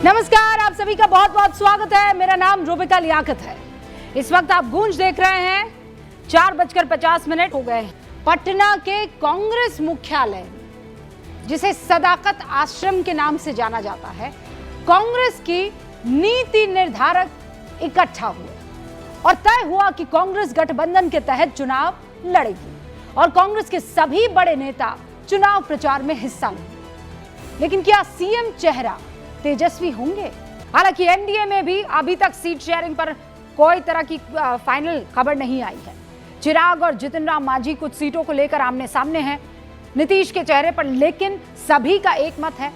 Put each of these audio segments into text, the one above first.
नमस्कार, आप सभी का बहुत बहुत स्वागत है। मेरा नाम रूबिका लियाकत है। इस वक्त आप गूंज देख रहे हैं। 4:50 हो गए। पटना के कांग्रेस मुख्यालय, जिसे सदाकत आश्रम के नाम से जाना जाता है, कांग्रेस की नीति निर्धारक इकट्ठा हुए और तय हुआ कि कांग्रेस गठबंधन के तहत चुनाव लड़ेगी और कांग्रेस के सभी बड़े नेता चुनाव प्रचार में हिस्सा लेंगे। लेकिन क्या सीएम चेहरा तेजस्वी होंगे? हालांकि एनडीए में भी अभी तक सीट शेयरिंग पर कोई तरह की फाइनल खबर नहीं आई है। चिराग और जितिन राम मांझी कुछ सीटों को लेकर आमने सामने हैं नीतीश के चेहरे पर, लेकिन सभी का एक मत है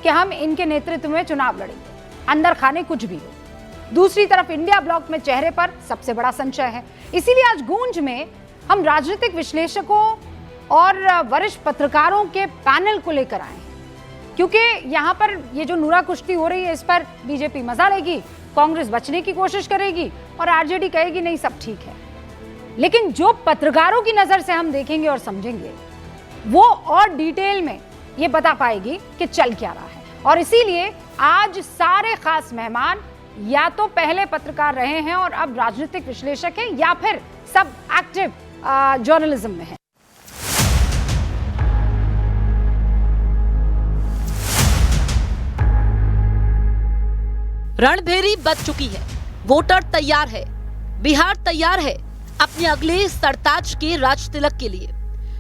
कि हम इनके नेतृत्व में चुनाव लड़ेंगे, अंदर खाने कुछ भी हो। दूसरी तरफ इंडिया ब्लॉक में चेहरे पर सबसे बड़ा संशय है। इसीलिए आज गूंज में हम राजनीतिक विश्लेषकों और वरिष्ठ पत्रकारों के पैनल को लेकर आए हैं, क्योंकि यहाँ पर ये जो नूरा कुश्ती हो रही है, इस पर बीजेपी मजा लेगी, कांग्रेस बचने की कोशिश करेगी और आरजेडी कहेगी नहीं सब ठीक है। लेकिन जो पत्रकारों की नजर से हम देखेंगे और समझेंगे, वो और डिटेल में ये बता पाएगी कि चल क्या रहा है। और इसीलिए आज सारे खास मेहमान या तो पहले पत्रकार रहे हैं और अब राजनीतिक विश्लेषक हैं, या फिर सब एक्टिव जर्नलिज्म में है। रणभेरी बच चुकी है, वोटर तैयार है, बिहार तैयार है अपने अगले सरताज के राज तिलक के लिए,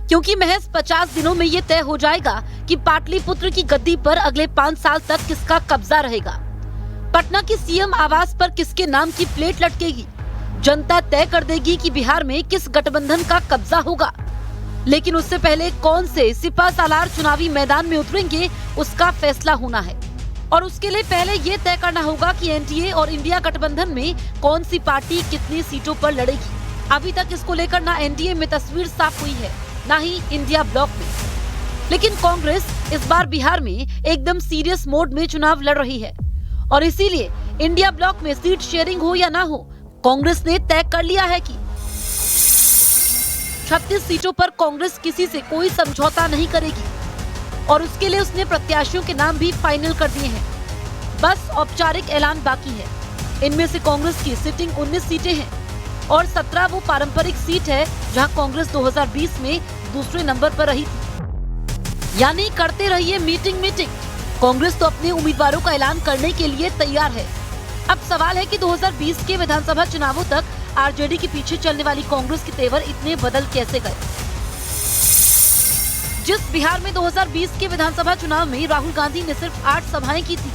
क्योंकि महज 50 दिनों में ये तय हो जाएगा कि पाटलिपुत्र की गद्दी पर अगले 5 साल तक किसका कब्जा रहेगा। पटना की सीएम आवास पर किसके नाम की प्लेट लटकेगी, जनता तय कर देगी कि बिहार में किस गठबंधन का कब्जा होगा। लेकिन उससे पहले कौन से सिपा सालार चुनावी मैदान में उतरेंगे, उसका फैसला होना है। और उसके लिए पहले ये तय करना होगा कि एनडीए और इंडिया गठबंधन में कौन सी पार्टी कितनी सीटों पर लड़ेगी। अभी तक इसको लेकर ना एनडीए में तस्वीर साफ हुई है, ना ही इंडिया ब्लॉक में। लेकिन कांग्रेस इस बार बिहार में एकदम सीरियस मोड में चुनाव लड़ रही है और इसीलिए इंडिया ब्लॉक में सीट शेयरिंग हो या ना हो, कांग्रेस ने तय कर लिया है कि 36 सीटों पर कांग्रेस किसी से कोई समझौता नहीं करेगी और उसके लिए उसने प्रत्याशियों के नाम भी फाइनल कर दिए हैं। बस औपचारिक ऐलान बाकी है। इनमें से कांग्रेस की सिटिंग 19 सीटें हैं और 17 वो पारंपरिक सीट है जहां कांग्रेस 2020 में दूसरे नंबर पर रही थी। यानी करते रहिए मीटिंग। कांग्रेस तो अपने उम्मीदवारों का ऐलान करने के लिए तैयार है। अब सवाल है कि 2020 के विधानसभा चुनावों तक आरजेडी के पीछे चलने वाली कांग्रेस के तेवर इतने बदल कैसे गए। जिस बिहार में 2020 के विधानसभा चुनाव में राहुल गांधी ने सिर्फ 8 सभाएं की थी,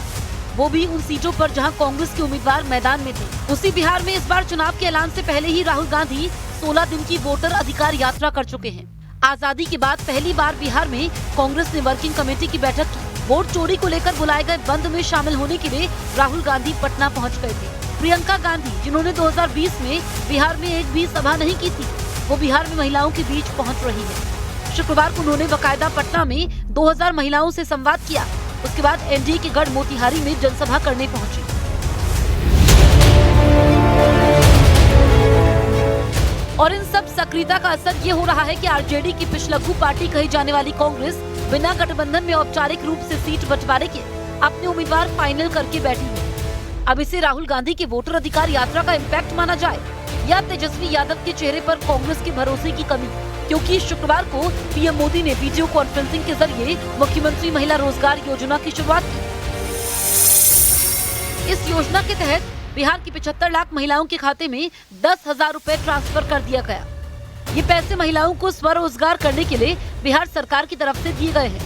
वो भी उन सीटों पर जहां कांग्रेस के उम्मीदवार मैदान में थे। उसी बिहार में इस बार चुनाव के ऐलान से पहले ही राहुल गांधी 16 दिन की वोटर अधिकार यात्रा कर चुके हैं। आजादी के बाद पहली बार बिहार में कांग्रेस ने वर्किंग कमेटी की बैठक की। वोट चोरी को लेकर बुलाए गए बंद में शामिल होने के लिए राहुल गांधी पटना पहुँच गए थे। प्रियंका गांधी, जिन्होंने 2020 में बिहार में एक भी सभा नहीं की थी, वो बिहार में महिलाओं के बीच पहुँच रही है। शुक्रवार को उन्होंने बाकायदा पटना में 2000 महिलाओं से संवाद किया। उसके बाद एनडीए के गढ़ मोतिहारी में जनसभा करने पहुंची। और इन सब सक्रियता का असर ये हो रहा है कि आरजेडी की पिछलग्गू पार्टी कही जाने वाली कांग्रेस बिना गठबंधन में औपचारिक रूप से सीट बंटवारे के अपने उम्मीदवार फाइनल करके बैठी है। अब इसे राहुल गांधी की वोटर अधिकार यात्रा का इम्पैक्ट माना जाए या तेजस्वी यादव के चेहरे पर कांग्रेस के भरोसे की कमी, क्योंकि शुक्रवार को पीएम मोदी ने वीडियो कॉन्फ्रेंसिंग के जरिए मुख्यमंत्री महिला रोजगार योजना की शुरुआत की। इस योजना के तहत बिहार की 75 लाख महिलाओं के खाते में 10,000 रुपए ट्रांसफर कर दिया गया। ये पैसे महिलाओं को स्वरोजगार करने के लिए बिहार सरकार की तरफ से दिए गए हैं।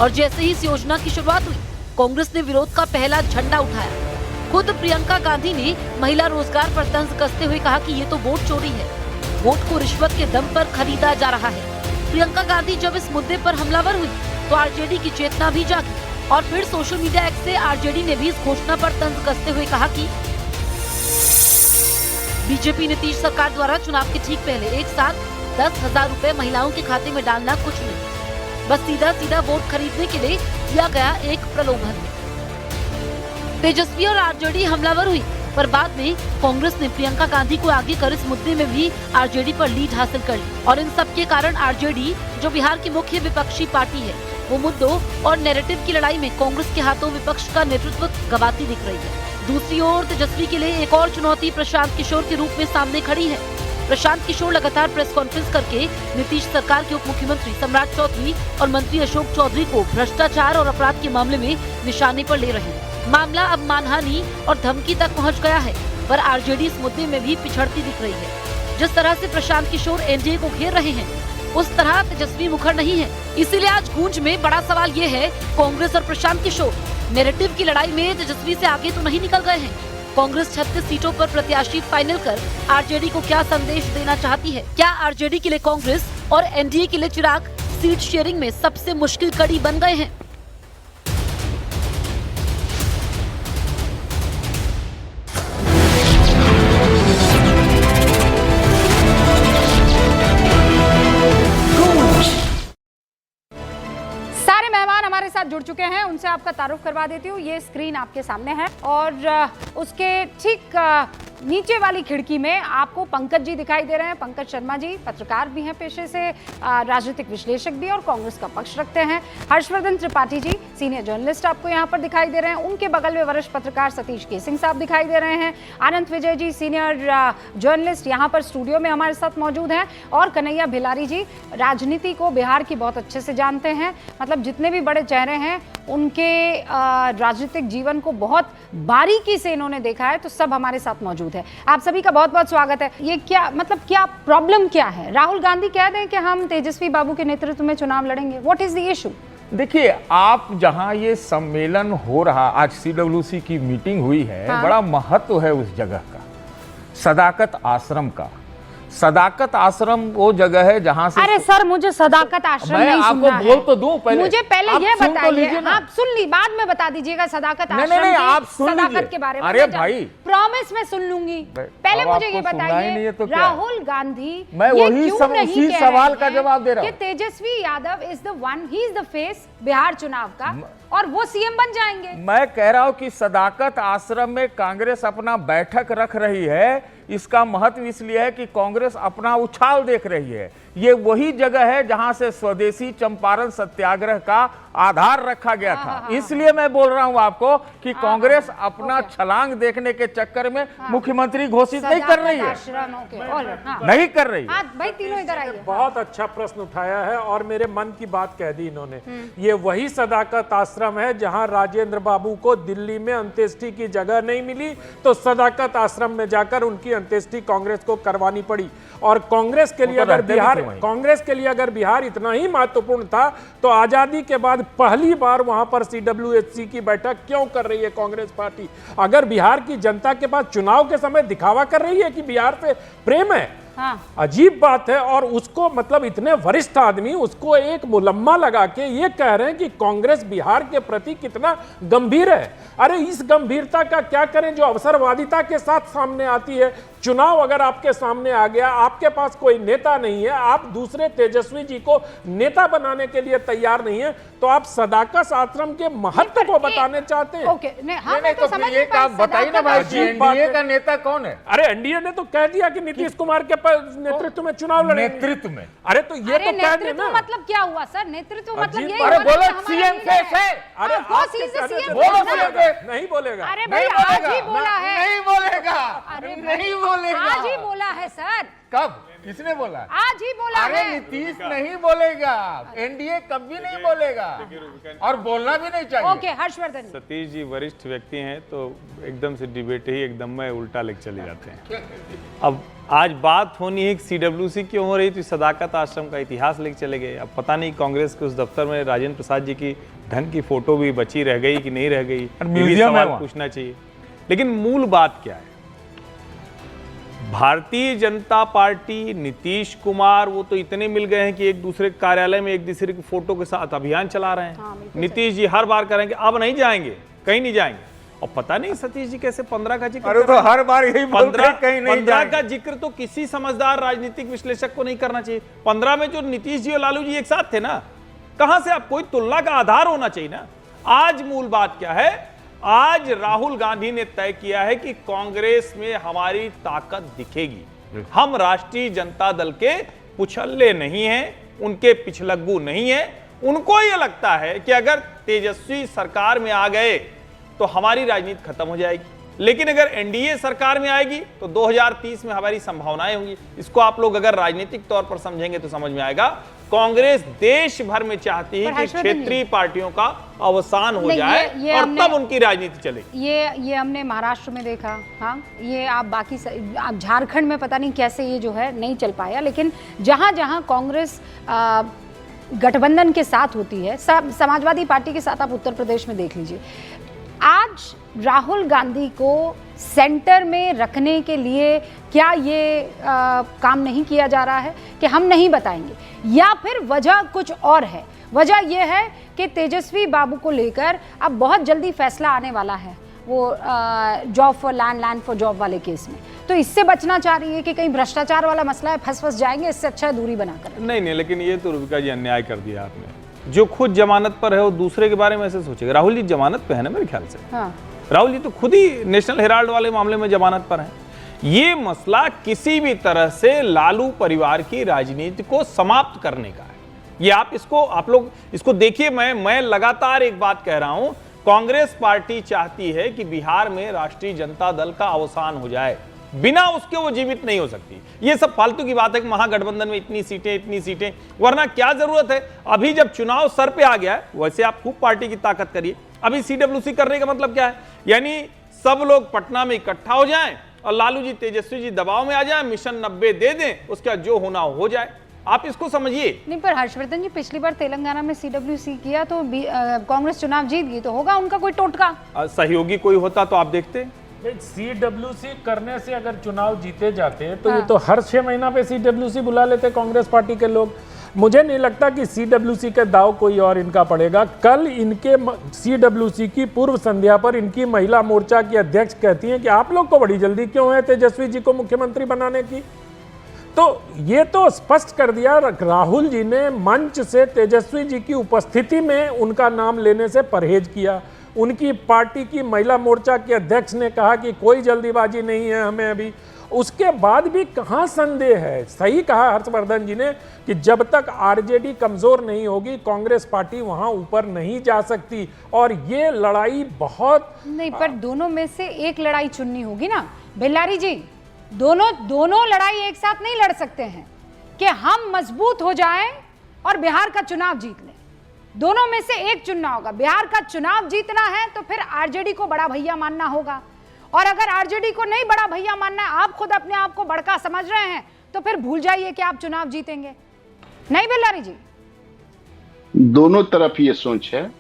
और जैसे ही इस योजना की शुरुआत हुई, कांग्रेस ने विरोध का पहला झंडा उठाया। खुद प्रियंका गांधी ने महिला रोजगार पर तंज कसते हुए कहा कि ये तो वोट चोरी है, वोट को रिश्वत के दम पर खरीदा जा रहा है। प्रियंका गांधी जब इस मुद्दे पर हमलावर हुई तो आरजेडी की चेतना भी जागी और फिर सोशल मीडिया एक्ट से आरजेडी ने भी इस घोषणा पर तंज कसते हुए कहा कि बीजेपी नीतीश सरकार द्वारा चुनाव के ठीक पहले एक साथ 10,000 रुपए महिलाओं के खाते में डालना कुछ नहीं, बस सीधा वोट खरीदने के लिए दिया गया एक प्रलोभन है। तेजस्वी और आरजेडी हमलावर हुई, पर बाद में कांग्रेस ने प्रियंका गांधी को आगे कर इस मुद्दे में भी आरजेडी पर लीड हासिल कर ली और इन सब के कारण आरजेडी, जो बिहार की मुख्य विपक्षी पार्टी है, वो मुद्दों और नैरेटिव की लड़ाई में कांग्रेस के हाथों विपक्ष का नेतृत्व गवाती दिख रही है। दूसरी ओर तेजस्वी के लिए एक और चुनौती प्रशांत किशोर के रूप में सामने खड़ी है। प्रशांत किशोर लगातार प्रेस कॉन्फ्रेंस करके नीतीश सरकार के उप मुख्यमंत्री सम्राट चौधरी और मंत्री अशोक चौधरी को भ्रष्टाचार और अपराध के मामले में निशाने पर ले रहे हैं। मामला अब मानहानि और धमकी तक पहुंच गया है, पर आरजेडी इस मुद्दे में भी पिछड़ती दिख रही है। जिस तरह से प्रशांत किशोर एनडीए को घेर रहे हैं, उस तरह तेजस्वी मुखर नहीं है। इसीलिए आज गूंज में बड़ा सवाल ये है, कांग्रेस और प्रशांत किशोर नैरेटिव की लड़ाई में तेजस्वी से आगे तो नहीं निकल गए हैं। कांग्रेस 36 सीटों पर प्रत्याशी फाइनल कर आरजेडी को क्या संदेश देना चाहती है? क्या आरजेडी के लिए कांग्रेस और एनडीए के लिए चिराग सीट शेयरिंग में सबसे मुश्किल कड़ी बन गए हैं? सारे मेहमान हमारे साथ जुड़ चुके हैं, उनसे आपका तारुफ करवा देती हूँ। ये स्क्रीन आपके सामने है और उसके ठीक नीचे वाली खिड़की में आपको पंकज जी दिखाई दे रहे हैं। पंकज शर्मा जी पत्रकार भी हैं पेशे से, राजनीतिक विश्लेषक भी और कांग्रेस का पक्ष रखते हैं। हर्षवर्धन त्रिपाठी जी सीनियर जर्नलिस्ट आपको यहाँ पर दिखाई दे रहे हैं। उनके बगल में वरिष्ठ पत्रकार सतीश केसिंग साहब दिखाई दे रहे हैं। अनंत विजय जी सीनियर जर्नलिस्ट यहाँ पर स्टूडियो में हमारे साथ मौजूद हैं। और कन्हैया भिलारी जी राजनीति को बिहार की बहुत अच्छे से जानते हैं, मतलब जितने भी बड़े चेहरे हैं उनके राजनीतिक जीवन को बहुत बारीकी से इन्होंने देखा है, तो सब हमारे साथ मौजूद है। आप सभी का बहुत बहुत स्वागत है। ये क्या मतलब क्या प्रॉब्लम क्या है? राहुल गांधी कह दें कि हम तेजस्वी बाबू के नेतृत्व में चुनाव लड़ेंगे, व्हाट इज द इशू? देखिए, आप जहां ये सम्मेलन हो रहा, आज सीडब्ल्यूसी की मीटिंग हुई है, हाँ। बड़ा महत्व है उस जगह का, सदाकत आश्रम का। सदाकत आश्रम वो जगह है जहां से अरे सर, मुझे सदाकत आश्रम नहीं सुनना आपको बोल तो दूं पहले, मुझे पहले आप ये सुन तो बताइए। लीजिए ना। आप सुन ली, बाद में बता दीजिएगा सदाकत आश्रम नहीं, की आप सुन लीजिए। सदाकत के बारे में। अरे भाई, प्रॉमिस में सुन लूंगी। पहले अब मुझे ये आपको सुनना ही नहीं है बताइए, तो क्या? राहुल गांधी मैं ये वही क्यों नहीं उसी कह सवाल रहे का हैं जवाब दे रहा हूं कि Tejashwi Yadav is the one, he is the face Bihar चुनाव का और वो सीएम बन जाएंगे? मैं कह रहा हूं कि सदाकत आश्रम में कांग्रेस अपना बैठक रख रही है। इसका महत्व इसलिए है कि कांग्रेस अपना उछाल देख रही है। ये वही जगह है जहां से स्वदेशी चंपारण सत्याग्रह का आधार रखा गया था। इसलिए मैं बोल रहा हूं आपको कि कांग्रेस अपना छलांग देखने के चक्कर में मुख्यमंत्री घोषित नहीं कर रही है, नहीं कर रही है। भाई तीनों इधर आइए। बहुत अच्छा प्रश्न उठाया है और मेरे मन की बात कह दी इन्होंने। ये वही सदाकत आश्रम है जहां राजेंद्र बाबू को दिल्ली में अंत्येष्टि की जगह नहीं मिली, तो सदाकत आश्रम में जाकर उनकी अंत्येष्टि कांग्रेस को करवानी पड़ी। और कांग्रेस के लिए अगर बिहार इतना ही महत्वपूर्ण था, तो आजादी के बाद पहली बार वहां पर सीडब्ल्यूसी की बैठक क्यों कर रही है कांग्रेस पार्टी? अगर बिहार की जनता के पास चुनाव के समय दिखावा कर रही है कि बिहार से प्रेम है, हाँ। अजीब बात है। और उसको मतलब इतने वरिष्ठ आदमी उसको एक मुलम्मा लगा के ये कह रहे हैं कि कांग्रेस बिहार के प्रति कितना गंभीर है। अरे इस गंभीरता का क्या करें जो अवसरवादिता के साथ सामने आती है। चुनाव अगर आपके सामने आ गया, आपके पास कोई नेता नहीं है, आप दूसरे तेजस्वी जी को नेता बनाने के लिए तैयार नहीं है, तो आप सदाकत आश्रम के महत्व को बताने चाहते हैं। ओके, मैं तो समझ नहीं आप बताइए ना भाई, एनडीए का नेता कौन है? अरे एनडीए ने तो कह दिया कि नीतीश कुमार के नेतृत्व में चुनाव लड़ेंगे। नेतृत्व में? अरे तो ये तो कह देना। मतलब क्या हुआ सर? नेतृत्व मतलब ये? अरे बोलो सीएम फेस है। अरे बोलो सीएम फेस। नहीं बोलेगा। अरे भाई आज ही बोला है। नहीं बोलेगा। अरे नहीं बोलेगा। आज ही बोला है सर। कब? किसने बोला? आज ही बोला अरे है। नीतीश नहीं बोलेगा, एनडीए कभी नहीं बोलेगा और बोलना भी नहीं चाहिए। ओके, हर्षवर्धन। सतीश जी वरिष्ठ व्यक्ति हैं, तो एकदम से डिबेट ही एकदम में उल्टा लेके चले जाते हैं। अब आज बात होनी है कि सीडब्ल्यूसी क्यों हो रही, तो सदाकत आश्रम का इतिहास लेके चले गए। अब पता नहीं कांग्रेस के उस दफ्तर में राजेंद्र प्रसाद जी की ढंग की फोटो भी बची रह गई कि नहीं रह गई, म्यूजियम सवाल पूछना चाहिए। लेकिन मूल बात क्या है? भारतीय जनता पार्टी, नीतीश कुमार, वो तो इतने मिल गए हैं कि एक दूसरे कार्यालय में एक दूसरे की फोटो के साथ अभियान चला रहे हैं। नीतीश जी हर बार करेंगे अब नहीं जाएंगे, कहीं नहीं जाएंगे। और पता नहीं सतीश जी कैसे 15 का जिक्र, अरे तो हर बार यही बोलते हैं कहीं नहीं 15 का जिक्र तो किसी समझदार राजनीतिक विश्लेषक को नहीं करना चाहिए। 15 में जो नीतीश जी और लालू जी एक साथ थे ना, कहां से आप कोई तुलना का आधार होना चाहिए ना। आज मूल बात क्या है? आज राहुल गांधी ने तय किया है कि कांग्रेस में हमारी ताकत दिखेगी। हम राष्ट्रीय जनता दल के पुछल्ले नहीं हैं, उनके पिछलग्गू नहीं हैं, उनको ये लगता है कि अगर तेजस्वी सरकार में आ गए तो हमारी राजनीति खत्म हो जाएगी, लेकिन अगर एनडीए सरकार में आएगी तो 2030 में हमारी संभावनाएं होंगी। इसको आप लोग अगर राजनीतिक तौर पर समझेंगे तो समझ में आएगा। कांग्रेस देश भर में चाहती है कि क्षेत्रीय पार्टियों का अवसान हो जाए और तब उनकी राजनीति चले। ये हमने महाराष्ट्र में देखा। हाँ, ये आप आप झारखंड में पता नहीं कैसे ये जो है नहीं चल पाया, लेकिन जहां जहां कांग्रेस गठबंधन के साथ होती है, समाजवादी पार्टी के साथ आप उत्तर प्रदेश में देख लीजिए। आज राहुल गांधी को सेंटर में रखने के लिए क्या ये काम नहीं किया जा रहा है कि हम नहीं बताएंगे, या फिर वजह कुछ और है? वजह यह है कि तेजस्वी बाबू को लेकर अब बहुत जल्दी फैसला आने वाला है, वो job for land, land for job वाले केस में, तो इससे बचना चाह रही है कि कहीं भ्रष्टाचार वाला मसला है, फंस जाएंगे, इससे अच्छा दूरी बनाकर। नहीं, लेकिन ये तो रूबिका जी अन्याय कर दिया आपने। जो खुद जमानत पर है वो दूसरे के बारे में ऐसे सोचेगा। राहुल जी जमानत पे है ना मेरे ख्याल से। हाँ। राहुल जी तो खुद ही नेशनल हेराल्ड वाले मामले में जमानत पर हैं। ये मसला किसी भी तरह से लालू परिवार की राजनीति को समाप्त करने का है। ये आप लोग इसको देखिए। मैं लगातार एक बात कह रहा हूं, कांग्रेस पार्टी चाहती है कि बिहार में राष्ट्रीय जनता दल का अवसान हो जाए, बिना उसके वो जीवित नहीं हो सकती। ये सब फालतू की बात है कि महागठबंधन में इतनी सीटें, वरना क्या जरूरत है? अभी जब चुनाव सर पे आ गया है, वैसे आप खूब पार्टी की ताकत करिए। अभी सीडब्ल्यूसी करने का मतलब क्या है? यानी सब लोग पटना में इकट्ठा हो जाएं और लालू जी, तेजस्वी जी दबाव में आ जाएं, मिशन 90 दे दें, उसका जो होना हो जाए। आप इसको समझिए। नहीं, पर हर्षवर्धन जी पिछली बार तेलंगाना में सीडब्ल्यूसी किया तो कांग्रेस चुनाव जीत गई, तो होगा उनका कोई टोटका? सहयोगी कोई होता तो आप देखते। सीडब्ल्यूसी करने से अगर चुनाव जीते जाते तो ये तो हर 6 महीना पे सीडब्ल्यूसी बुला लेते कांग्रेस पार्टी के लोग। मुझे नहीं लगता कि सीडब्ल्यूसी का दाव कोई और इनका पड़ेगा। कल इनके सीडब्ल्यूसी की पूर्व संध्या पर इनकी महिला मोर्चा की अध्यक्ष कहती हैं कि आप लोग को बड़ी जल्दी क्यों है तेजस्वी जी को मुख्यमंत्री बनाने की। तो ये तो स्पष्ट कर दिया राहुल जी ने मंच से तेजस्वी जी की उपस्थिति में उनका नाम लेने से परहेज किया। उनकी पार्टी की महिला मोर्चा के अध्यक्ष ने कहा कि कोई जल्दीबाजी नहीं है हमें अभी। उसके बाद भी कहां संदेह है? सही कहा हर्षवर्धन जी ने कि जब तक आरजेडी कमजोर नहीं होगी कांग्रेस पार्टी वहां ऊपर नहीं जा सकती। और ये लड़ाई बहुत नहीं, पर दोनों में से एक लड़ाई चुननी होगी ना बेल्लारी जी। दोनों लड़ाई एक साथ नहीं लड़ सकते हैं कि हम मजबूत हो जाएं और बिहार का चुनाव जीत लें। दोनों में से एक चुनना होगा। बिहार का चुनाव जीतना है तो फिर आरजेडी को बड़ा भैया मानना होगा, और अगर आरजेडी को नहीं बड़ा भैया मानना है, आप खुद अपने आप को बड़का समझ रहे हैं, तो फिर भूल जाइए कि आप चुनाव जीतेंगे। नहीं बेल्लारी जी? दोनों तरफ ये सोच है,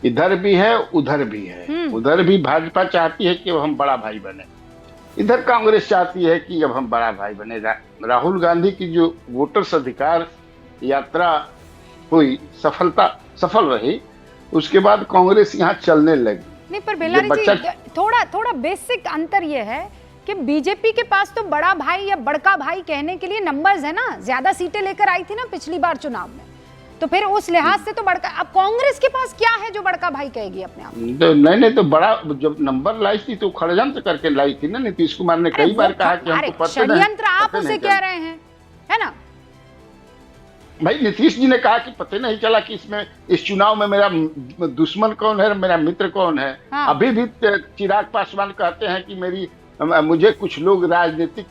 इधर भी है उधर भी है। उधर भी भाजपा चाहती है कि हम बड़ा भाई बने, इधर कांग्रेस चाहती है कि अब हम बड़ा भाई बने। राहुल गांधी की जो वोटर्स अधिकार यात्रा हुई, सफल रही, उसके बाद कांग्रेस यहाँ चलने लगी। नहीं, पर बेल्लारी जी थोड़ा बेसिक अंतर ये है कि बीजेपी के पास तो बड़ा भाई या बड़का भाई कहने के लिए नंबर्स है ना, ज्यादा सीटें लेकर आई थी ना पिछली बार चुनाव में, तो फिर उस लिहाज से तो बड़का। अब कांग्रेस के पास क्या है जो बड़का भाई कहेगी अपने आप? नहीं तो बड़ा जब नंबर लाई थी तो षड्यंत्र करके लाई थी ना। नीतीश कुमार ने कई बार कहा कि हमको पता नहीं। षड्यंत्र आप उसे कह रहे हैं, है ना भाई? नीतीश जी ने कहा कि पता नहीं चला कि इस चुनाव में मेरा दुश्मन कौन है, मेरा मित्र कौन है। हाँ। अभी भी चिराग पासवान कहते हैं कि मुझे कुछ लोग राजनीतिक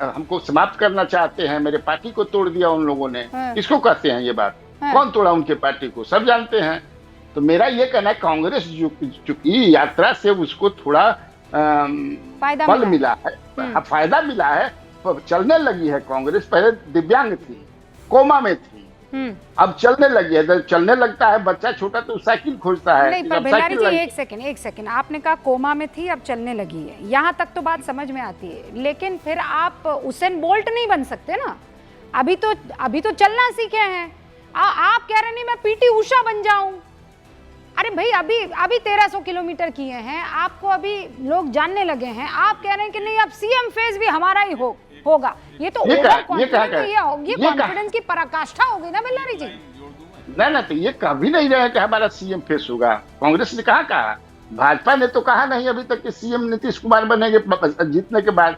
हमको समाप्त करना चाहते हैं, मेरे पार्टी को तोड़ दिया उन लोगों ने। हाँ। किसको कहते हैं ये बात? हाँ। कौन तोड़ा उनके पार्टी को? सब जानते हैं। तो मेरा ये कहना है कांग्रेस चूंकि यात्रा से उसको थोड़ा बल मिला है, फायदा मिला है, चलने लगी है कांग्रेस। पहले दिव्यांग थी, कोमा में थी, अब चलने लगी है। चलने लगता है बच्चा छोटा तो साइकिल खोजता है। नहीं, पर बेल्लारी जी एक सेकंड, आपने कहा कोमा में थी अब चलने लगी है, यहाँ तक तो बात समझ में आती है, लेकिन फिर आप उसेन बोल्ट नहीं बन सकते ना। अभी तो चलना सीखे हैं। आप कह रहे नहीं मैं पीटी उषा बन जाऊं। अरे भाई अभी 1300 किलोमीटर किए हैं, आपको अभी लोग जानने लगे हैं, आप कह रहे हैं कि नहीं अब सीएम फेज भी हमारा ही होगा। ये तो कॉन्फिडेंस की पराकाष्ठा होगी ना बेल्लारी जी? नहीं तो ये कभी नहीं रहा कि हमारा सीएम फेस होगा। कांग्रेस ने कहा, भाजपा ने तो कहा नहीं अभी तक कि सीएम नीतीश कुमार बनेंगे जीतने के बाद।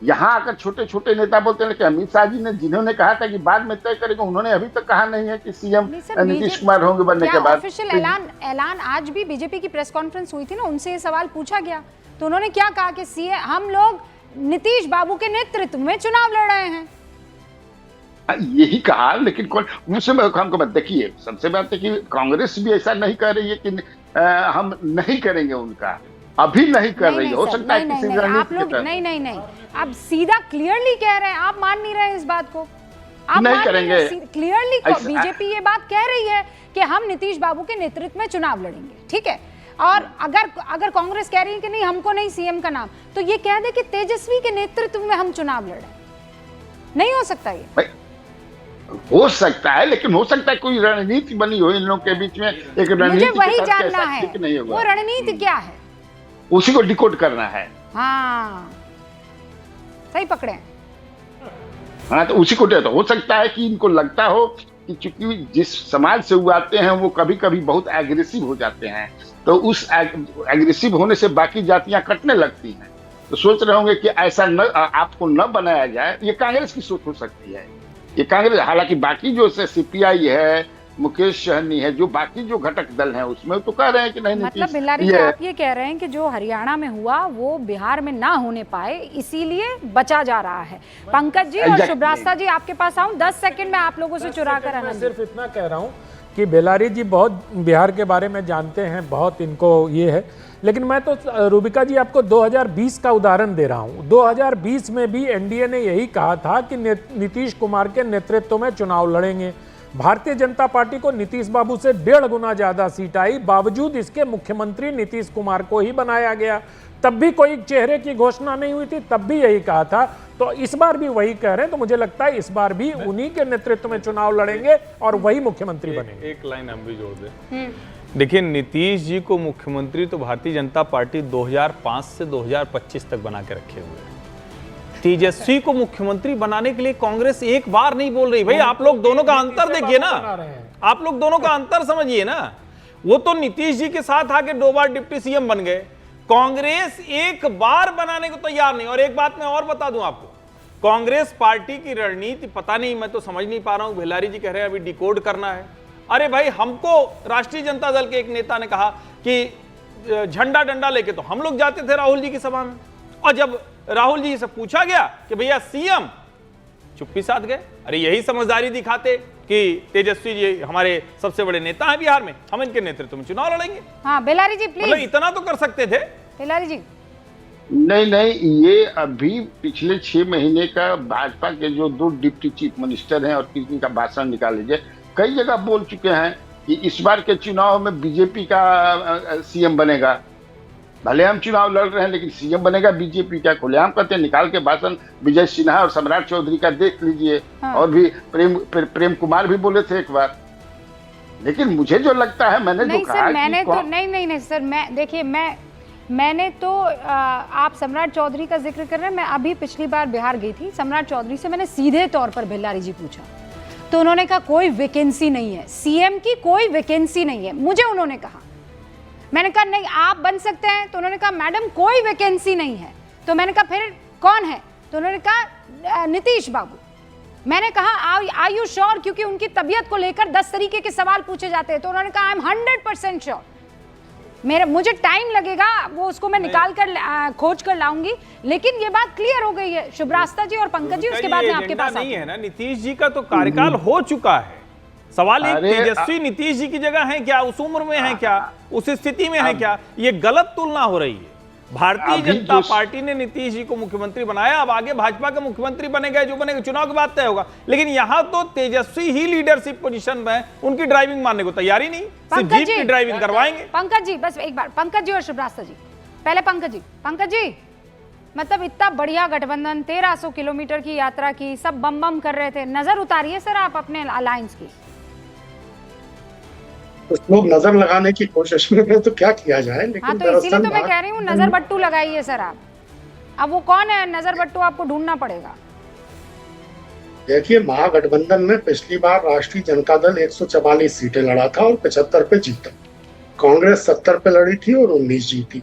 यहाँ आकर छोटे छोटे नेता बोलते हैं कि अमित शाह जी ने जिन्होंने कहा था कि बाद में तय करेंगे, उन्होंने अभी तक कहा नहीं है कि सीएम नीतीश कुमार होंगे बनने के बाद। ऑफिशियल ऐलान आज भी बीजेपी की प्रेस कॉन्फ्रेंस हुई थी ना, उनसे ये सवाल पूछा गया तो उन्होंने क्या कहा कि सीएम हम लोग नीतीश बाबू के नेतृत्व में चुनाव लड़ रहे हैं। यही कहा, लेकिन कौन मुझसे हमको मत देखिए, सबसे बात है कि कांग्रेस भी ऐसा नहीं कर रही है कि हम नहीं करेंगे, उनका अभी नहीं कर रही है। हो सकता है किसी आप लोग नहीं आप सीधा क्लियरली कह रहे हैं, आप मान नहीं रहे हैं इस बात को, आप नहीं करेंगे। क्लियरली बीजेपी ये बात कह रही है कि हम नीतीश बाबू के नेतृत्व में चुनाव लड़ेंगे, ठीक है। और अगर कांग्रेस कह रही है कि नहीं हमको नहीं सीएम का नाम, तो ये कह दे कि तेजस्वी के नेतृत्व में हम चुनाव लड़ रहे हैं। नहीं हो सकता ये? हो सकता है, लेकिन हो सकता है कोई रणनीति बनी हो इन लोगों के बीच में, एक रणनीति। मुझे वही जानना है, वो रणनीति क्या है, उसी को डिकोड करना है। हाँ सही पकड़े। हाँ तो उसी को तो हो सकता है कि इनको लगता हो कि चूंकि जिस समाज से वो आते हैं वो कभी कभी बहुत एग्रेसिव हो जाते हैं, तो उस एग्रेसिव होने से बाकी जातियां कटने लगती हैं, तो सोच रहे होंगे कि ऐसा न आपको न बनाया जाए। ये कांग्रेस की सोच हो सकती है, ये कांग्रेस, हालांकि बाकी जो सीपीआई है, मुकेश सहनी है, जो बाकी जो घटक दल हैं उसमें तो कह रहे हैं कि नहीं। मतलब बिल्लारी जी आप ये कह रहे हैं कि जो हरियाणा में हुआ वो बिहार में ना होने पाए, इसीलिए बचा जा रहा है। पंकज जी और शुभ्रास्ता जी आपके पास आऊं, 10 सेकंड में आप लोगों से चुरा कर। मैं सिर्फ इतना कह रहा हूँ कि बेलारी जी बहुत बिहार के बारे में जानते हैं, बहुत इनको ये है, लेकिन मैं तो रूबिका जी आपको 2020 का उदाहरण दे रहा हूँ। 2020 में भी एनडीए ने यही कहा था कि नीतीश कुमार के नेतृत्व में चुनाव लड़ेंगे। भारतीय जनता पार्टी को नीतीश बाबू से 1.5 गुना ज्यादा सीट आई, बावजूद इसके मुख्यमंत्री नीतीश कुमार को ही बनाया गया। तब भी कोई चेहरे की घोषणा नहीं हुई थी, तब भी यही कहा था। तो इस बार भी वही कह रहे हैं, तो मुझे लगता है इस बार भी उन्हीं के नेतृत्व में चुनाव लड़ेंगे और वही मुख्यमंत्री बनेंगे। एक लाइन हम भी जोड़ दें। देखिए, नीतीश जी को मुख्यमंत्री तो भारतीय जनता पार्टी 2005 से 2025 तक बना के रखे हुए है। तेजस्वी को मुख्यमंत्री बनाने के लिए कांग्रेस एक बार नहीं बोल रही। भाई आप लोग दोनों का अंतर देखिए ना, आप लोग दोनों का अंतर समझिए ना। वो तो नीतीश जी के साथ आके 2 बार डिप्टी सीएम बन गए, कांग्रेस एक बार बनाने को तैयार नहीं। और एक बात मैं और बता दूं आपको, कांग्रेस पार्टी की रणनीति पता नहीं, मैं तो समझ नहीं पा रहा हूं। भिलारी जी कह रहे हैं अभी डिकोड करना है। अरे भाई, हमको राष्ट्रीय जनता दल के एक नेता ने कहा कि झंडा डंडा लेके तो हम लोग जाते थे राहुल जी की सभा में, और जब राहुल जी से पूछा गया कि भैया सीएम, चुप्पी साध गए। अरे यही समझदारी दिखाते कि तेजस्वी जी हमारे सबसे बड़े नेता हैं बिहार में, हम इनके नेतृत्व में चुनाव लड़ेंगे। हाँ बेलारी जी प्लीज, मतलब इतना तो कर सकते थे। बेलारी जी नहीं, ये अभी पिछले 6 महीने का भाजपा के जो 2 डिप्टी चीफ मिनिस्टर हैं और किसी का भाषण निकाल लीजिए, कई जगह बोल चुके हैं कि इस बार के चुनाव में बीजेपी का सीएम बनेगा। भले हम चुनाव लड़ रहे हैं लेकिन सीएम बनेगा बीजेपी का, खुलेआम कहते हैं। निकाल के भाषण विजय सिन्हा और सम्राट चौधरी का देख लीजिए। हाँ। और भी प्रेम कुमार भी बोले थे एक बार। लेकिन मुझे जो लगता है, मैंने जो कहा मैंने तो नहीं सर, मैं देखिए, मैंने तो आप सम्राट चौधरी का जिक्र कर रहे हैं। मैं अभी पिछली बार बिहार गई थी, सम्राट चौधरी से मैंने सीधे तौर पर भिलारी जी पूछा, तो उन्होंने कहा कोई वैकेंसी नहीं है, सीएम की कोई वैकेंसी नहीं है। मुझे उन्होंने कहा, मैंने कहा नहीं आप बन सकते हैं, तो उन्होंने कहा मैडम कोई वैकेंसी नहीं है। तो मैंने कहा फिर कौन है, तो उन्होंने कहा नीतीश बाबू। मैंने कहा आर यू श्योर, क्योंकि उनकी तबीयत को लेकर 10 तरीके के सवाल पूछे जाते हैं। तो उन्होंने कहा आई एम 100% श्योर। मुझे टाइम लगेगा, वो उसको मैं निकाल कर खोज कर लाऊंगी, लेकिन ये बात क्लियर हो गई है। शुभ्रास्ता जी और पंकज जी, उसके बाद में आपके पास नहीं है ना। नीतीश जी का तो कार्यकाल हो चुका है। सवाल एक, तेजस्वी नीतीश जी की जगह है क्या, उस उम्र में है क्या, उस स्थिति में है क्या? ये गलत तुलना हो रही है। भारतीय जनता पार्टी ने नीतीश जी को मुख्यमंत्री बनाया, अब आगे भाजपा का मुख्यमंत्री बनेगा, जो बनेगा चुनाव के बाद तय होगा। लेकिन यहां तो तेजस्वी ही लीडरशिप पोजीशन में, उनकी ड्राइविंग मानने को तैयारी नहीं, सिर्फ जीप की ड्राइविंग करवाएंगे। पंकज जी बस एक बार, पंकज जी और शुभ्रास्ता जी, पहले पंकज जी, मतलब इतना बढ़िया गठबंधन, 1300 किलोमीटर की यात्रा की, सब बम बम कर रहे थे, नजर उतारिए सर आप अपने अलायंस की। कुछ लोग नजर लगाने की कोशिश में हैं, तो क्या किया जाए। लेकिन हाँ, तो इसीलिए तो मैं कह रही हूँ नजर बट्टू लगाइए सर आप। अब वो कौन है नजर बट्टू, आपको ढूंढना पड़ेगा। देखिए, महागठबंधन में पिछली बार राष्ट्रीय जनता दल 144 सीटें लड़ा था और 75 पे जीता। कांग्रेस 70 पे लड़ी थी और 19 जीती।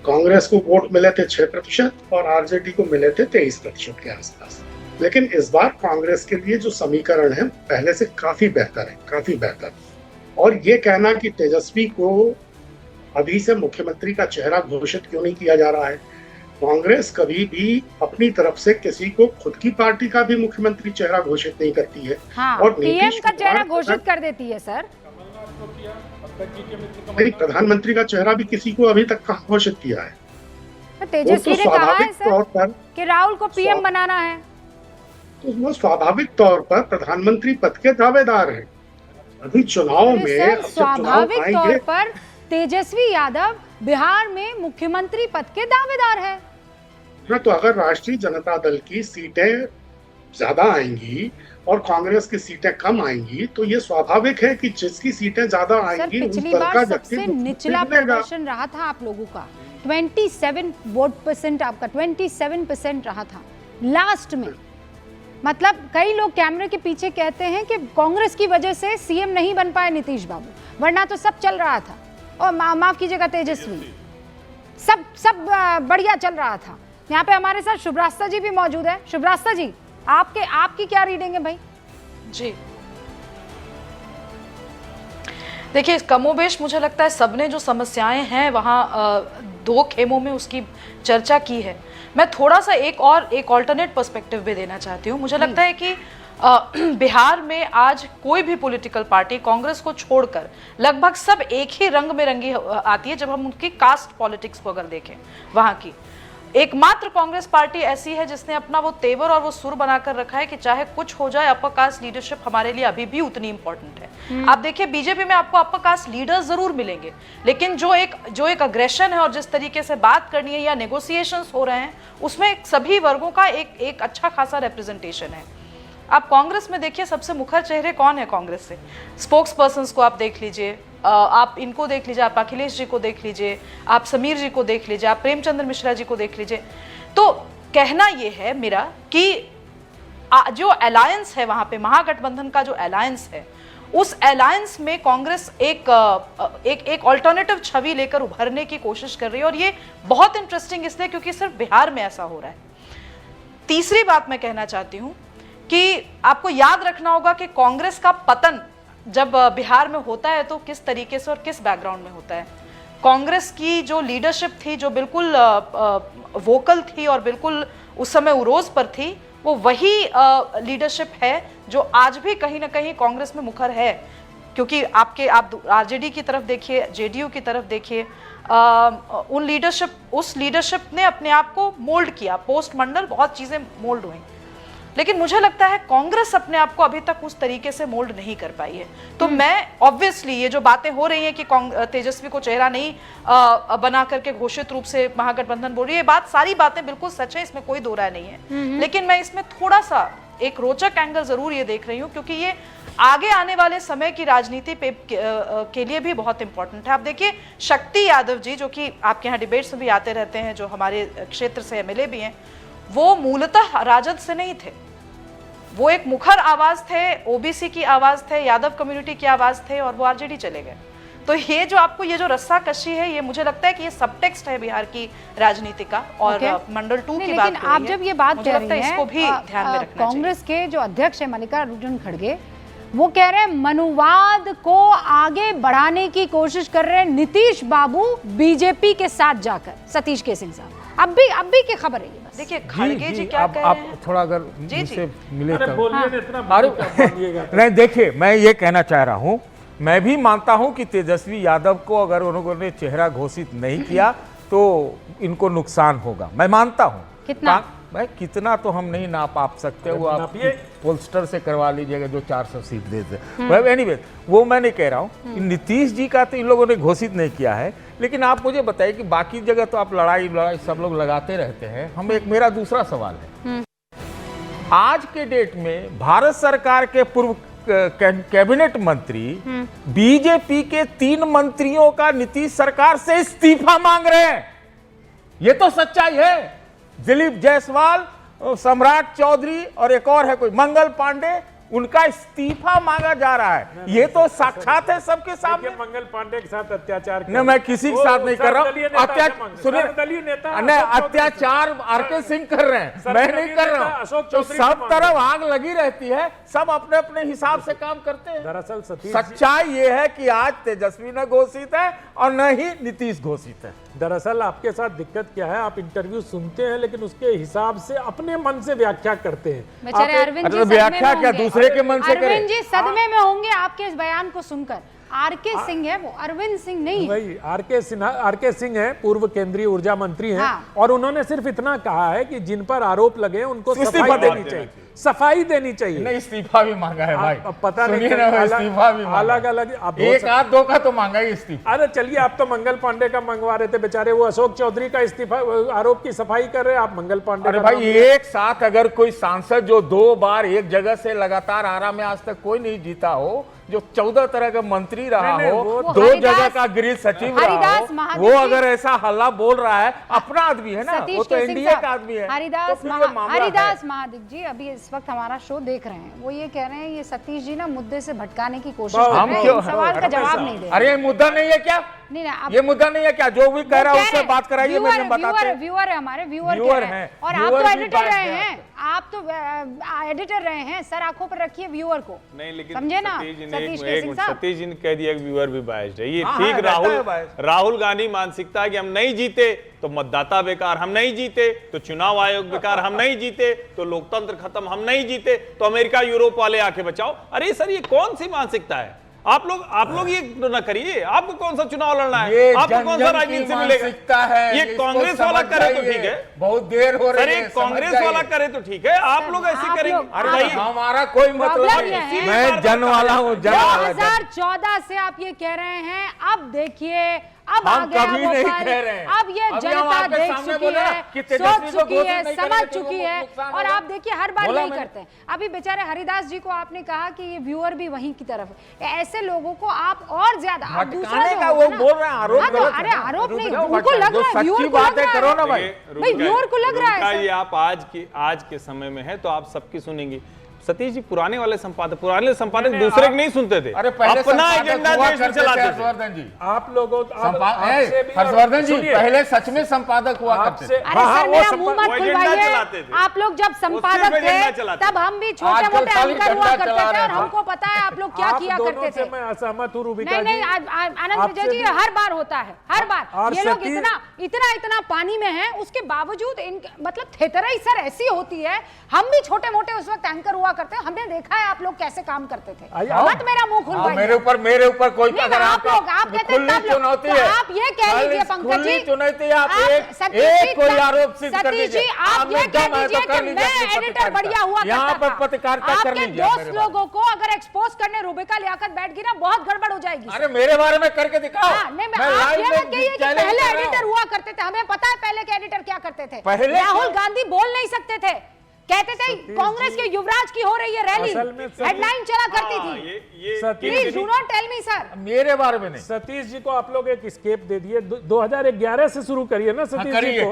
कांग्रेस को वोट मिले थे 6% और आरजेडी को मिले थे 23% के आसपास। लेकिन इस बार कांग्रेस के लिए जो समीकरण है पहले से काफी बेहतर है, काफी बेहतर। और ये कहना कि तेजस्वी को अभी से मुख्यमंत्री का चेहरा घोषित क्यों नहीं किया जा रहा है, कांग्रेस कभी भी अपनी तरफ से किसी को खुद की पार्टी का भी मुख्यमंत्री चेहरा घोषित नहीं करती है। हाँ, और पीएम का चेहरा घोषित कर देती है सर। प्रधानमंत्री का चेहरा भी किसी को अभी तक कहाँ घोषित किया है। तेजस्वी ने कहा है सर कि राहुल को पीएम बनाना है, तो वो स्वाभाविक तौर पर प्रधानमंत्री पद के दावेदार हैं। अभी चुनाव में स्वाभाविक तौर पर तेजस्वी यादव बिहार में मुख्यमंत्री पद के दावेदार है। तो अगर राष्ट्रीय जनता दल की सीटें ज्यादा आएंगी और कांग्रेस की सीटें कम आएंगी तो ये स्वाभाविक है कि जिसकी सीटें ज्यादा आएंगी पिछली बार सबसे निचला प्रदर्शन रहा था आप लोगों का, 27 वोट परसेंट आपका 27% रहा था लास्ट में। मतलब कई लोग कैमरे के पीछे कहते हैं कि कांग्रेस की वजह से सीएम नहीं बन पाए नीतीश बाबू, वरना तो सब चल रहा था। और माफ कीजिएगा तेजस्वी, सब बढ़िया चल रहा था। यहाँ पे हमारे साथ शुभरास्ता जी भी मौजूद है। शुभरास्ता जी, आपकी क्या रीडिंग है भाई? जी देखिए, कमोबेश मुझे लगता है सबने जो समस्याएं हैं वहाँ दो खेमों में उसकी चर्चा की है। मैं थोड़ा सा एक ऑल्टरनेट पर्सपेक्टिव भी देना चाहती हूँ। मुझे लगता है कि बिहार में आज कोई भी पॉलिटिकल पार्टी कांग्रेस को छोड़कर लगभग सब एक ही रंग में रंगी आती है। जब हम उनकी कास्ट पॉलिटिक्स को अगर देखें, वहाँ की एकमात्र कांग्रेस पार्टी ऐसी है जिसने अपना वो तेवर और वो सुर बनाकर रखा है कि चाहे कुछ हो जाए अपर कास्ट लीडरशिप हमारे लिए अभी भी उतनी इंपॉर्टेंट है। आप देखिए बीजेपी में आपको अपर कास्ट लीडर्स जरूर मिलेंगे, लेकिन जो एक अग्रेशन है और जिस तरीके से बात करनी है या नेगोशिएशंस हो रहे हैं उसमें सभी वर्गों का एक अच्छा खासा रिप्रेजेंटेशन है। आप कांग्रेस में देखिए सबसे मुखर चेहरे कौन है कांग्रेस से, स्पोक्स पर्सन्स को आप देख लीजिए, आप इनको देख लीजिए, आप अखिलेश जी को देख लीजिए, आप समीर जी को देख लीजिए, आप प्रेमचंद्र मिश्रा जी को देख लीजिए। तो कहना यह है मेरा कि जो अलायंस है वहां पे, महागठबंधन का जो अलायंस है, उस अलायंस में कांग्रेस एक ऑल्टरनेटिव छवि लेकर उभरने की कोशिश कर रही है। और ये बहुत इंटरेस्टिंग इसलिए क्योंकि सिर्फ बिहार में ऐसा हो रहा है। तीसरी बात मैं कहना चाहती हूं कि आपको याद रखना होगा कि कांग्रेस का पतन जब बिहार में होता है तो किस तरीके से और किस बैकग्राउंड में होता है। कांग्रेस की जो लीडरशिप थी, जो बिल्कुल वोकल थी और बिल्कुल उस समय उरोज पर थी, वो वही लीडरशिप है जो आज भी कहीं ना कहीं कांग्रेस में मुखर है। क्योंकि आप आरजेडी की तरफ देखिए, जेडीयू की तरफ देखिए, उस लीडरशिप ने अपने आप को मोल्ड किया, पोस्ट मंडल बहुत चीजें मोल्ड हुई। लेकिन मुझे लगता है कांग्रेस अपने आप को अभी तक उस तरीके से मोल्ड नहीं कर पाई है। तो मैं ऑब्वियसली ये जो बातें हो रही हैं कि तेजस्वी को चेहरा नहीं बना करके घोषित रूप से महागठबंधन बोल रही है, बात सारी बातें बिल्कुल सच है, इसमें कोई दो राय नहीं है। लेकिन मैं इसमें थोड़ा सा एक रोचक एंगल जरूर ये देख रही हूँ क्योंकि ये आगे आने वाले समय की राजनीति के लिए भी बहुत इंपॉर्टेंट है। आप देखिए शक्ति यादव जी, जो कि आपके यहाँ डिबेट्स में भी आते रहते हैं, जो हमारे क्षेत्र से एमएलए भी हैं, वो मूलतः राजद से नहीं थे, वो एक मुखर आवाज थे, ओबीसी की आवाज थे, यादव कम्युनिटी की आवाज थे और वो आरजेडी चले गए। तो ये जो आपको ये जो रस्सा कशी है, ये मुझे लगता है कि ये सबटेक्स्ट है बिहार की राजनीति का। और मंडल 2 की बात, आप जब ये बात कह रही हैं, इसको भी ध्यान में रखना चाहिए। कांग्रेस के जो अध्यक्ष है मल्लिकार्जुन खड़गे, वो कह रहे हैं मनुवाद को आगे बढ़ाने की कोशिश कर रहे हैं नीतीश बाबू बीजेपी के साथ जाकर। सतीश केसिंग साहब अब भी की खबर है ये। बस देखिए खड़गे जी क्या कह रहे हैं, आप थोड़ा अगर मुझसे मिले अरे तब। बोलिए इतना नहीं, देखिए मैं ये कहना चाह रहा हूँ, मैं भी मानता हूँ कि तेजस्वी यादव को अगर उन्होंने चेहरा घोषित नहीं किया तो इनको नुकसान होगा, मैं मानता हूँ। कितना? भाई कितना तो हम नहीं नाप आप सकते, वो आप पोलस्टर से करवा लीजिएगा जो 400 सीट देते। एनीवे, वो मैं नहीं कह रहा हूँ। नीतीश जी का तो इन लोगों ने घोषित नहीं किया है, लेकिन आप मुझे बताइए कि बाकी जगह तो आप लड़ाई सब लोग लगाते रहते हैं। मेरा दूसरा सवाल है, आज के डेट में भारत सरकार के पूर्व कैबिनेट मंत्री बीजेपी के 3 मंत्रियों का नीतीश सरकार से इस्तीफा मांग रहे हैं। ये तो सच्चाई है। दिलीप जायसवाल, सम्राट चौधरी और एक और है कोई मंगल पांडे, उनका इस्तीफा मांगा जा रहा है। ये तो साक्षात है सबके सामने। मंगल पांडे के साथ अत्याचार नहीं, मैं किसी के साथ नहीं कर रहा हूँ। सर्वदलीय नेता नहीं, अत्याचार आरके सिंह कर रहे हैं, मैं नहीं कर रहा हूँ। तो सब तरफ आग लगी रहती है, सब अपने अपने हिसाब से काम करते हैं। दरअसल सतीश, सच्चाई ये है कि आज तेजस्वी न घोषित है और न ही नीतीश घोषित है। दरअसल आपके साथ दिक्कत क्या है, आप इंटरव्यू सुनते हैं लेकिन उसके हिसाब से अपने मन से व्याख्या करते हैं। बेचारे अरविंद जी व्याख्या क्या दूसरे के मन से करें? अरविंद जी सदमे में होंगे आपके इस बयान को सुनकर। आरके सिंह है वो, अरविंद सिंह नहीं है। वही आरके सिंह है, पूर्व केंद्रीय ऊर्जा मंत्री हैं। हाँ। और उन्होंने सिर्फ इतना कहा है कि जिन पर आरोप लगे उनको सफाई देनी चाहिए, सफाई देनी चाहिए। नहीं, इस्तीफा भी मांगा है भाई। अब पता नहीं, इस्तीफा भी अलग अलग एक आध दो का तो मांगा ही इस्तीफा। अरे चलिए, आप तो मंगल पांडे का मंगवा रहे थे, बेचारे वो अशोक चौधरी का इस्तीफा आरोप की सफाई कर रहे हैं, आप मंगल पांडे। अरे भाई, एक साथ अगर कोई सांसद जो 2 बार एक जगह से लगातार आरा में आज तक कोई नहीं जीता हो, जो 14 तरह का मंत्री रहा हो, 2 जगह का गृह सचिव रहा हो, वो अगर ऐसा हल्ला बोल रहा है, अपना आदमी है ना, वो तो एनडीए का आदमी है। हरिदास महादिक जी अभी इस वक्त हमारा शो देख रहे हैं, वो ये कह रहे हैं ये सतीश जी ना मुद्दे से भटकाने की कोशिश कर रहे हैं, सवाल का जवाब नहीं दे रहे। अरे मुद्दा नहीं है क्या? नहीं, ये मुद्दा नहीं है क्या? जो भी कह रहा है उससे बात कराइए, मैंने बताते हैं। व्यूअर है हमारे, व्यूअर हैं और आप तो एडिटर रहे हैं, आप तो एडिटर रहे हैं सर, आंखों पर रखिए व्यूअर को। नहीं, लेकिन समझे ना सतीश जी ने कह दिया कि व्यूअर भी बायस्ड है। ये ठीक राहुल गांधी मानसिकता है कि हम नहीं जीते तो मतदाता बेकार, हम नहीं जीते तो चुनाव आयोग बेकार, हम नहीं जीते तो लोकतंत्र खत्म, हम नहीं जीते तो अमेरिका यूरोप वाले आके बचाओ। अरे सर, ये कौन सी मानसिकता है? आप लोग ये ना करिए। आपको कौन सा चुनाव लड़ना है? आपको कौन सा राजनीति से मिलेगा? ये कांग्रेस वाला करे तो ठीक है, बहुत देर हो रही है। कांग्रेस वाला करे तो ठीक है, आप लोग ऐसे करेंगे? अरे हमारा कोई मतलब नहीं, मैं जन वाला हूँ। 2014 से आप ये कह रहे हैं, अब देखिए अब हम आ गया कभी वो नहीं पल, कह रहे हैं। अब ये जनता देख चुकी है, सोच चुकी है, समझ चुकी है, और आप देखिए हर बार यही करते हैं। अभी बेचारे हरिदास जी को आपने कहा कि ये व्यूअर भी वहीं की तरफ है, ऐसे लोगों को आप और ज्यादा भटकाने का वो बोल रहे हैं, आरोप। अरे आरोप नहीं, उनको लग रहा है, व्यूअर को लग रहा है, करो ना भाई, व्यूअर को लग रहा है। ये आप आज के समय में है तो आप सबकी सुनेंगी। सतीश जी पुराने पुराने संपादक दूसरे के नहीं सुनते थे, अरे पहले अपना एजेंडा देश में चलाते थे। हर्षवर्धन जी, आप लोगों हर्षवर्धन जी पहले सच में संपादक हुआ करते थे। अरे सर, मेरा मुंह मत खुलवाइए। आप लोग जब संपादक थे तब हम भी छोटे मोटे एंकर हुआ करते थे और हमको पता है आप लोग क्या किया करते थे। मैं असहमत हूँ रूबिका नहीं, आनंद विजय जी, हर बार होता है, हर बार ये लोग इतना पानी में है, उसके बावजूद मतलब थेतराई सर ऐसी होती है। हम भी छोटे मोटे उस वक्त एंकर हुआ करते हैं, हमने देखा है आप लोग कैसे काम करते थे। मत मेरा मुंह खुलवाइए। मेरे ऊपर कोई अगर आप कहते हैं चुनौती है, तो आप ये कह लीजिए पंकज जी, चुनौती आप एक कोई आरोप सिद्ध कर दीजिए। आप ये कह दीजिए कि मैं एडिटर बढ़िया हुआ यहाँ पर पत्रकारिता कर आपके लीजिए। दोस्त लोगों को अगर एक्सपोज करने रूबिका लियाकत बैठ गई ना, बहुत गड़बड़ हो जाएगी। अरे मेरे बारे में करके दिखाओ। नहीं, आप ये मत कहिए कि पहले एडिटर हुआ करते थे, हमें पता है पहले के एडिटर क्या करते थे। राहुल गांधी बोल नहीं सकते थे, कहते थे कांग्रेस के युवराज की हो रही है रैली, हेडलाइन चला करती थी। Please do not tell me sir, मेरे बारे में नहीं। सतीश जी को आप लोग एक स्केप दे दिए, 2011 से शुरू करिए ना सतीश जी को।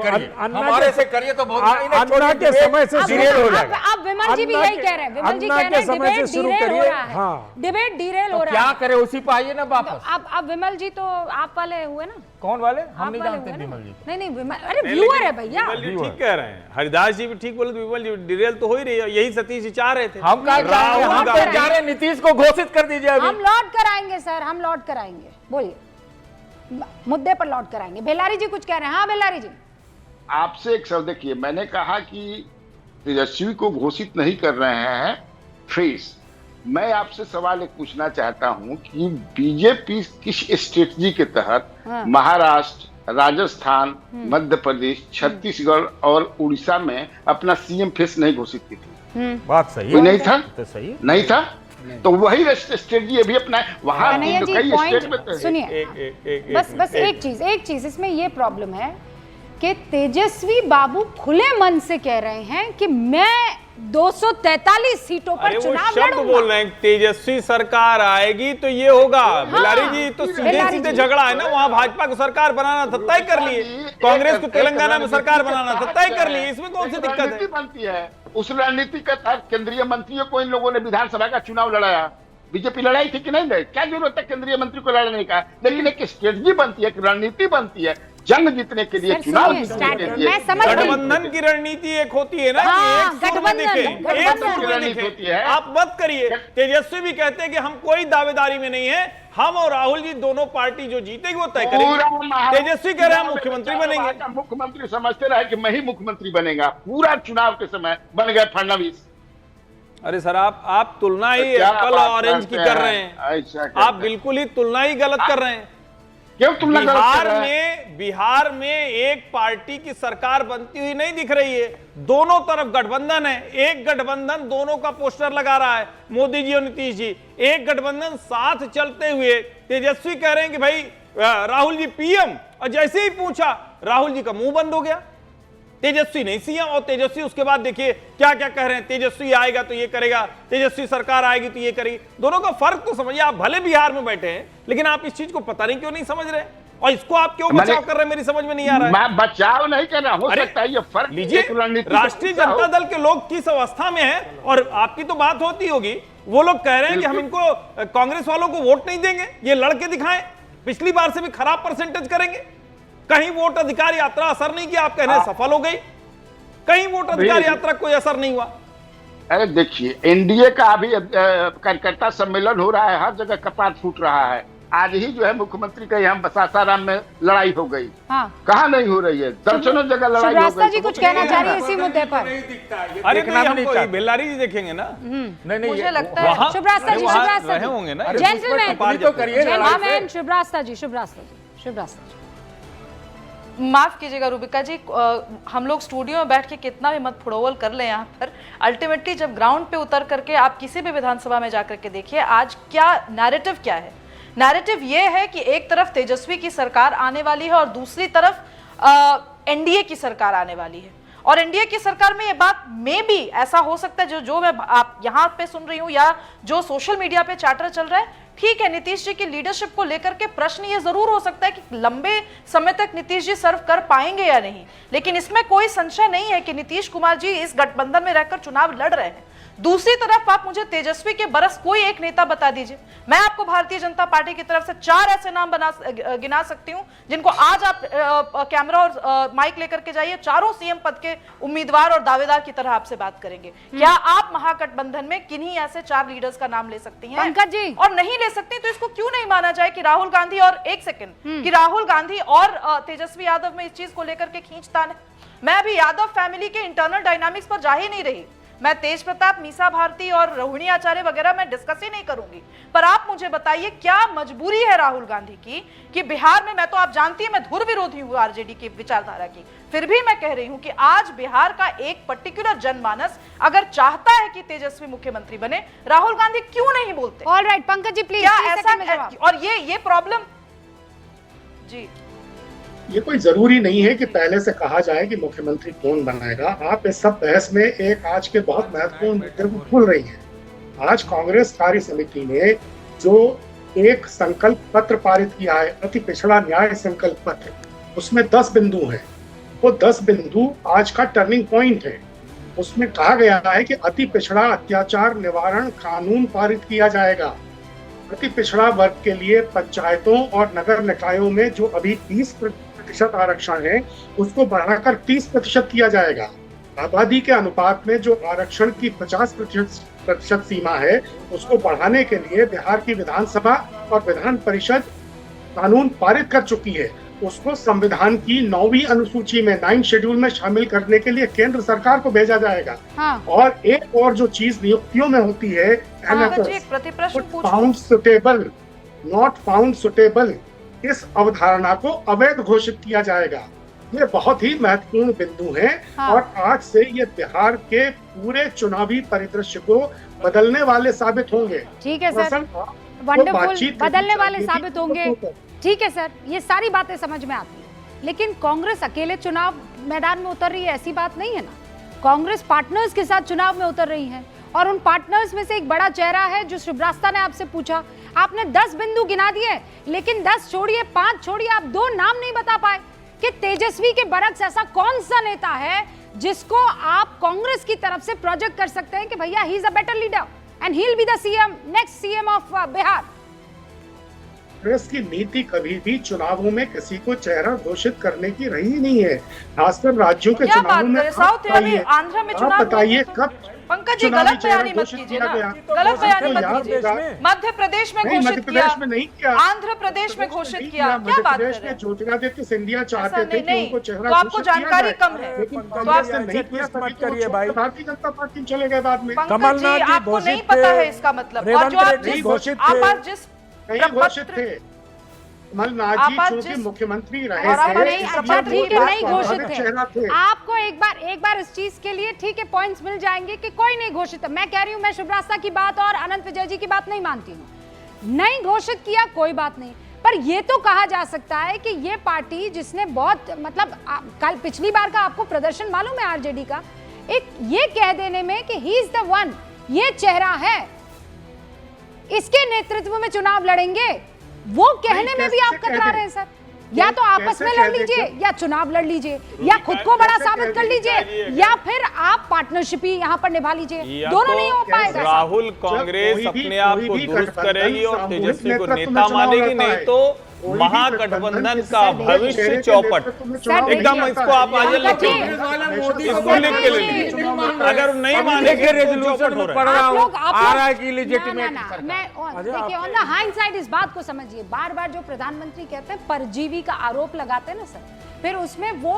हमारे से करिए तो बहुत अन्ना के समय से डिरेल हो जाएगा। अब विमल जी भी यही कह रहे हैं, विमल जी कह रहे हैं डिबेट डिरेल हो रहा है, डिबेट डिरेल हो रहा है। क्या करे, उसी पे आइए ना वापस। अब विमल जी तो आप वाले हुए ना। कौन वाले? हम नहीं जानते विमल जी। नहीं विमल, अरे व्यूअर है भैया। विमल जी ठीक कह रहे हैं, हरिदास जी भी ठीक बोले तो विमल जी डिरेल तो हो ही रही है, यही सतीश जी चाह रहे थे। हम जा रहे नीतीश को घोषित कर दीजिए। हम लौट कर आएंगे सर, हम लौट कर आएंगे, बोलिए मुद्दे पर लौट कर आएंगे। बेलारी जी कुछ कह रहे हैं। हाँ बेलारी जी, आपसे एक शब्द, देखिए मैंने कहा कि तेजस्वी को घोषित नहीं कर रहे हैं फ्रीज। मैं आपसे सवाल एक पूछना चाहता हूं कि बीजेपी किस स्ट्रेटजी के तहत महाराष्ट्र, राजस्थान, मध्य प्रदेश, छत्तीसगढ़ और उड़ीसा में अपना सीएम फेस नहीं घोषित की थी? बात सही है, नहीं था, तो सही नहीं था, तो वही स्ट्रेटजी अभी अपना वहां कई स्टेट में। सुनिए बस एक चीज इसमें ये प्रॉब्लम है कि तेजस्वी बाबू खुले मन से कह रहे हैं कि मैं 243 सीटों अरे पर वो चुनाव शब्द लड़ूंगा। बोल रहे हैं, तेजस्वी सरकार आएगी तो ये होगा। बिलारी जी तो सीधे बिलारी सीधे जी। झगड़ा है ना, वहाँ भाजपा को सरकार बनाना था तय कर लिए, कांग्रेस को तेलंगाना में सरकार बनाना था तय कर लिए, इसमें कौन सी दिक्कत रणनीति है? बनती है, उस रणनीति के तहत केंद्रीय मंत्रियों को इन लोगों ने विधानसभा का चुनाव लड़ाया। बीजेपी लड़ाई थी कि नहीं लड़ी? क्या जरूरत है केंद्रीय मंत्री को लड़ने का? लेकिन एक स्ट्रेटजी बनती है, एक रणनीति बनती है, जंग जीतने के लिए, सर, चुनाव सुनिए, जीतने के लिए। मैं समझ गई। गठबंधन की रणनीति एक होती है ना, कि हाँ, एक सुर में दिखे, एक गठबंधन सुर में रणनीति होती दिखे। है। आप मत करिए। तेजस्वी भी कहते हैं कि हम कोई दावेदारी में नहीं है, हम और राहुल जी दोनों पार्टी जो जीतेगी वो तय करेगी। तेजस्वी कह रहे हैं मुख्यमंत्री बनेंगे। मुख्यमंत्री समझते रहे कि मैं ही मुख्यमंत्री बनेगा, पूरा चुनाव के समय बन गए फडणवीस। अरे सर, आप तुलना ही क्या एप्पल बात ऑरेंज की करते कर रहे हैं? हैं, ऐसा करते आप हैं। बिल्कुल ही तुलना ही गलत कर रहे हैं। क्यों तुलना गलत कर रहे हैं? बिहार में एक पार्टी की सरकार बनती हुई नहीं दिख रही है, दोनों तरफ गठबंधन है, एक गठबंधन दोनों का पोस्टर लगा रहा है, मोदी जी और नीतीश जी, एक गठबंधन साथ चलते हुए। तेजस्वी कह रहे हैं कि भाई राहुल जी पीएम, और जैसे ही पूछा राहुल जी का मुंह बंद हो गया, तेजस्वी नहीं सीएम। और तेजस्वी उसके बाद देखिए क्या क्या कह रहे हैं, तेजस्वी आएगा तो ये करेगा, तेजस्वी सरकार आएगी तो ये करेगी। दोनों का फर्क तो समझिए। आप भले बिहार में बैठे हैं, लेकिन आप इस चीज को पता नहीं क्यों नहीं समझ रहे, और इसको आप क्यों बचाव कर रहे हैं, मेरी समझ में नहीं आ रहा है। मैं बचाव नहीं कर रहा, हो अरे, सकता है ये फर्क लीजिए, एक रणनीति राष्ट्रीय का जनता हो। दल के लोग किस अवस्था में है, और आपकी तो बात होती होगी, वो लोग कह रहे हैं कि हम इनको कांग्रेस वालों को वोट नहीं देंगे, ये लड़के दिखाएं, पिछली बार से भी खराब परसेंटेज करेंगे। कहीं वोट अधिकार यात्रा असर नहीं किया, आप कह रहे हैं सफल हो गई, कहीं वोट अधिकार यात्रा कोई असर नहीं हुआ। अरे देखिए, एनडीए का अभी कार्यकर्ता सम्मेलन हो रहा है, हर जगह कपाट फूट रहा है। आज ही जो है मुख्यमंत्री का यहाँ सासाराम में लड़ाई हो गई। हाँ। कहाँ नहीं हो रही है, दर्जनों जगह लड़ाई हो शुभरास्ता गई। जी कुछ कहना चाह रही है इसी मुद्दे पर? अरे नहीं, बेलारी जी देखेंगे ना, नहीं, मुझे लगता है वहाँ शुभरास्ता जी, वहाँ शुभरास्ता रहे जी। होंगे ना। जेंटलमैन, तो करिए लड़ाई से। मैन, शुभरास्ता जी, शुभरास्ता जी, शुभरास्ता जी। माफ कीजिएगा रूबिका जी, हम लोग स्टूडियो में बैठ के कितना भी मत फुड़ोवल कर ले यहाँ पर, अल्टीमेटली जब ग्राउंड पे उतर करके आप किसी भी विधानसभा में जाकर के देखिए आज क्या नैरेटिव क्या है। नैरेटिव ये है कि एक तरफ तेजस्वी की सरकार आने वाली है और दूसरी तरफ एनडीए की सरकार आने वाली है। और एनडीए की सरकार में ये बात में भी ऐसा हो सकता है, जो मैं आप यहाँ पे सुन रही हूँ या जो सोशल मीडिया पे चैटर चल रहा है, ठीक है, नीतीश जी की लीडरशिप को लेकर के प्रश्न ये जरूर हो सकता है कि लंबे समय तक नीतीश जी सर्व कर पाएंगे या नहीं, लेकिन इसमें कोई संशय नहीं है कि नीतीश कुमार जी इस गठबंधन में रहकर चुनाव लड़ रहे हैं। दूसरी तरफ आप मुझे तेजस्वी के बरस कोई एक नेता बता दीजिए। मैं आपको भारतीय जनता पार्टी की तरफ से 4 ऐसे नाम गिना सकती हूं जिनको आज आप कैमरा और माइक लेकर के जाइए, चारों सीएम पद के उम्मीदवार और दावेदार की तरह आपसे बात करेंगे। क्या आप महागठबंधन में किन्हीं ऐसे 4 लीडर्स का नाम ले सकती हैं? पंकज जी, और नहीं ले सकती तो इसको क्यों नहीं माना जाए कि राहुल गांधी और एक सेकंड कि राहुल गांधी और तेजस्वी यादव में इस चीज को लेकर के खींचतान है। मैं अभी यादव फैमिली के इंटरनल डायनामिक्स पर जा ही नहीं रही, मैं तेज प्रताप, मीसा भारती और रोहिणी आचार्य वगैरह मैं डिस्कस ही नहीं करूंगी, पर आप मुझे बताइए क्या मजबूरी है राहुल गांधी की कि बिहार में, मैं तो आप जानती है मैं धुर विरोधी हूं आरजेडी की विचारधारा की, फिर भी मैं कह रही हूं कि आज बिहार का एक पर्टिकुलर जनमानस अगर चाहता है कि तेजस्वी मुख्यमंत्री बने, राहुल गांधी क्यों नहीं बोलते? ऑलराइट पंकज जी प्लीज, क्या ऐसा, और ये प्रॉब्लम जी, ये कोई जरूरी नहीं है कि पहले से कहा जाए कि मुख्यमंत्री कौन बनाएगा। आप इस सब बहस में एक आज के बहुत महत्वपूर्ण मुद्दे को भूल रही हैं। आज कांग्रेस कार्य समिति ने जो एक संकल्प पत्र पारित किया है, अति पिछड़ा न्याय संकल्प पत्र, उसमें 10 बिंदु हैं। वो 10 बिंदु आज का टर्निंग पॉइंट है। उसमें कहा गया है कि अति पिछड़ा अत्याचार निवारण कानून पारित किया जाएगा। अति पिछड़ा वर्ग के लिए पंचायतों और नगर निकायों में जो अभी 20% आरक्षण है, उसको बढ़ाकर 30% किया जाएगा। आबादी के अनुपात में जो आरक्षण की 50% सीमा है, उसको बढ़ाने के लिए बिहार की विधानसभा और विधान परिषद कानून पारित कर चुकी है। उसको संविधान की 9वीं अनुसूची में 9 शेड्यूल में शामिल करने के लिए केंद्र सरकार को भेजा जाएगा। हाँ। और एक और जो चीज नियुक्तियों में होती है, नॉट फाउंड सुटेबल, इस अवधारणा को अवैध घोषित किया जाएगा। ये बहुत ही महत्वपूर्ण बिंदु हैं। हाँ। और आज से ये बिहार के पूरे चुनावी परिदृश्य को बदलने वाले साबित होंगे। ठीक है सर, वंडरफुल, बदलने वाले साबित होंगे। ठीक है सर, ये सारी बातें समझ में आती है, लेकिन कांग्रेस अकेले चुनाव मैदान में उतर रही है ऐसी बात नहीं है ना। कांग्रेस पार्टनर्स के साथ चुनाव में उतर रही है और उन पार्टनर्स में से एक बड़ा चेहरा है जो श्रीवास्तव ने आपसे पूछा। आपने 10 बिंदु गिना दिए, लेकिन 10 छोड़िए, 5 छोड़िए, आप 2 नाम नहीं बता पाए कि तेजस्वी के बरक्स ऐसा कौन सा नेता है जिसको आप कांग्रेस की तरफ से प्रोजेक्ट कर सकते हैं कि भैया he is a better leader and he will be the CM, next CM of Bihar. Congress की नीति कभी भी चुनावों में किसी को चेहरा घोषित करने की रही नहीं है, खासकर राज्यों के चुनावों में। साउथ में, आंध्र में चुनाव बताइए कब पंकज जी गलत बयानी मत कीजिए ना, गलत बयानी मत कीजिए। मध्य प्रदेश में घोषित किया, में नहीं किया, आंध्र प्रदेश में घोषित किया, क्या बात कर रहे हैं? ज्योतिरादित्य सिंधिया चाहते थे कि उनको चेहरा तो आपको जानकारी कम है, लेकिन तो आप कांग्रेस ने नहीं किया, भारतीय जनता पार्टी चले गए बाद में। पंकज जी आपको नहीं पता है इसका मतलब, और जो आप जिस नहीं घोषित थे कमलनाथ जी चूंकि मुख्यमंत्री रहे अच्छा ठीक है, नहीं घोषित थे। आपको एक बार इस चीज के लिए ठीक है पॉइंट्स मिल जाएंगे कि कोई नहीं घोषित है। मैं कह रही हूँ, मैं श्रीवास्तव की बात और अनंत विजय जी की बात नहीं मानती हूँ। नहीं घोषित किया कोई बात नहीं, पर ये तो कहा जा सकता है कि ये पार्टी जिसने बहुत मतलब कल पिछली बार का आपको प्रदर्शन मालूम है आरजेडी का, एक ये कह देने में कि ही इज द वन, ये चेहरा है, इसके नेतृत्व में चुनाव लड़ेंगे, वो कहने में भी आप कतरा रहे हैं सर। या तो आपस में लड़ लीजिए, या चुनाव लड़ लीजिए, या खुद को बड़ा साबित कर लीजिए, या फिर आप पार्टनरशिप ही यहाँ पर निभा लीजिए, दोनों नहीं हो पाएगा। राहुल कांग्रेस अपने आप को दुरुस्त करेगी और तेजस्वी को नेता मानेगी, नहीं तो महागठबंधन का भविष्य चौपट। एकदम इसको आप आज लिखिए, इसको लिख के ले लीजिए। अगर नहीं मानेंगे रेजोल्यूशन में पढ़ रहा हूं, आ रहा है कि लेजिटिमेट। मैं देखिए ऑन द हाइंडसाइड इस बात को समझिए, बार बार जो प्रधानमंत्री कहते हैं परजीवी का आरोप लगाते हैं ना सर, फिर उसमें वो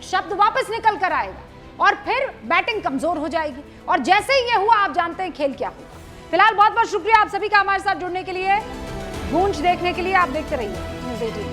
शब्द वापस निकल कर आएगा और फिर बैटिंग कमजोर हो जाएगी, और जैसे ही ये हुआ आप जानते हैं खेल क्या होगा। फिलहाल बहुत बहुत शुक्रिया आप सभी का हमारे साथ जुड़ने के लिए, गूंज देखने के लिए आप देखते रहिए न्यूज़ 18।